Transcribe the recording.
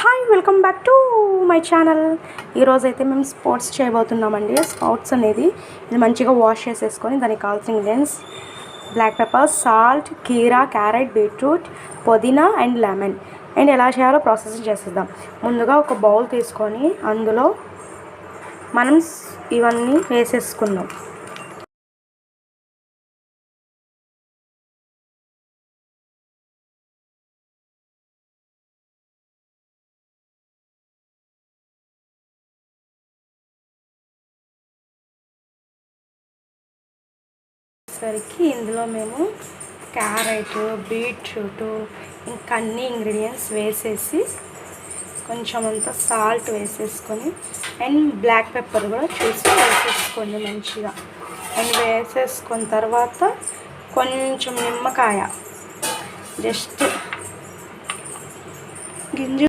Hi welcome back to my channel. ఈరోజైతే మేము sports చేయబోతున్నామండి. Sports అనేది ఇది మంచిగా వాష్ చేసేసుకొని దానికి కావాల్సిన ఇంగ్రీడియంట్స్ బ్లాక్ పెప్పర్, సాల్ట్, కీరా, క్యారెట్, బీట్రూట్, పుదీనా అండ్ లెమన్. అండ్ ఎలా చేయాలో ప్రాసెస్ చేసేద్దాం. ముందుగా ఒక బౌల్ తీసుకొని అందులో మనం ఇవన్నీ వేసేసుకుందాం. సరికి ఇందులో మేము క్యారెట్, బీట్రూట్ ఇంకా అన్ని ఇంగ్రీడియంట్స్ వేసేసి కొంచెం అంతా సాల్ట్ వేసేసుకొని అండ్ బ్లాక్ పెప్పర్ కూడా చూసి వేసేసుకోండి మంచిగా. అండ్ వేసేసుకున్న తర్వాత కొంచెం నిమ్మకాయ జస్ట్ గింజ